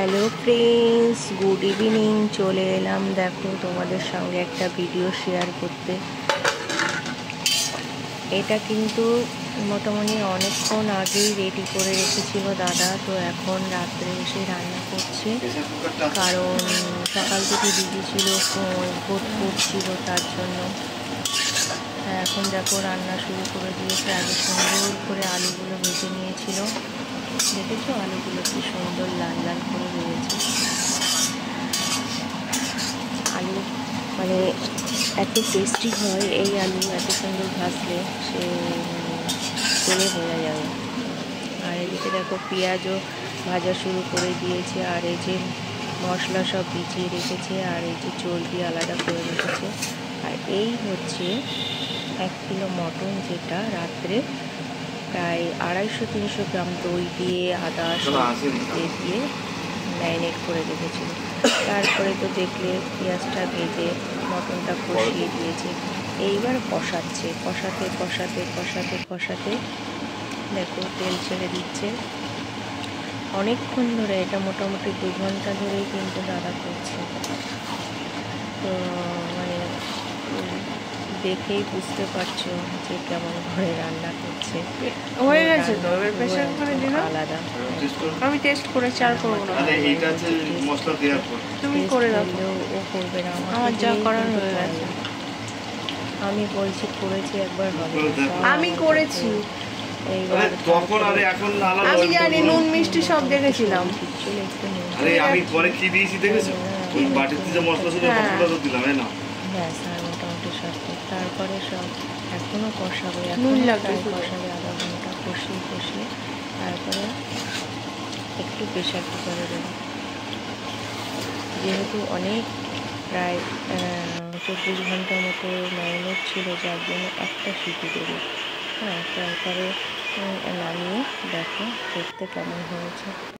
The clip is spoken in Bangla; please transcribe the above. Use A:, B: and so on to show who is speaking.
A: Hello friends, good evening. চলে এলাম দেখো তোমাদের সঙ্গে একটা ভিডিও শেয়ার করতে। এটা কিন্তু মোটামুটি অনেকক্ষণ আগেই রেডি করে রেখেছিল দাদা, তো এখন রাত্রে এসে রান্না করছে। কারণ সকাল থেকে বিজি ছিল, ভোট করছিল, তার জন্য এখন দেখো রান্না শুরু করে দিয়েছে। আগে সুন্দর করে আলুগুলো ভেজে নিয়েছিল, দেখেছো আলুগুলো কি সুন্দর লাল লাল করে ভেজেছে। আলু মানে এত টেস্টি হয় এই আলু, এত সুন্দর ভাজলে সে খেলে বোঝা যাবে। আর এদিকে দেখো পেঁয়াজও ভাজা শুরু করে দিয়েছে, আর এই যে মশলা সব ভিজিয়ে রেখেছে, আর এই যে চর্বি আলাদা করে রেখেছে। আর এই হচ্ছে 1 কিলো মটন, যেটা রাত্রে প্রায় 250-300 গ্রাম দই দিয়ে আদা দিয়ে ম্যারিনেট করে রেখেছিল। তারপরে তো দেখলে পেঁয়াজটা ভেজে মটনটা কষিয়ে দিয়েছে। এইবার কষাচ্ছে, কষাতে কষাতে কষাতে কষাতে দেখো তেল ছেড়ে দিচ্ছে অনেকক্ষণ ধরে। এটা মোটামুটি 2 ঘন্টা ধরেই কিন্তু দাদা করছে। তো মানে দেখেই বুঝতে পারছো যে কেমন করে রান্না করছে।
B: হয়ে গেছে তো, এবার প্রেসার কুকারে দিলাম।
A: আলাদা
B: আমি টেস্ট করেছি, আর করবো না। তুমি করে দাও,
A: ও করবে না,
B: আমার যা করার হয়ে গেছে।
A: আমি বলছি করেছি একবার হবে,
B: আমি করেছি।
A: এইবার
B: আমি জানি, নুন মিষ্টি সব দেখেছিলাম।
C: আমি পরে কি দিয়েছি দেখেছো? ওই বাটিতে যে মশলা ছিল মশলাটা তো দিলাম, না
A: ব্যাস। আর মোটামুটি সব তারপরে সব এখনো কষাবে,
B: নুন
A: এখনো
B: লাগবে,
A: কষাবে আধা ঘন্টা কষিয়ে কষিয়ে। তারপরে একটু প্রেশার কুকারে দেবে, যেহেতু অনেক প্রায় 24 ঘন্টার মতো ম্যারিনেট ছিল, যার জন্য একটা সিটি দেবে। হ্যাঁ, তারপরে নামিয়ে দেখো দেখতে কেমন হয়েছে।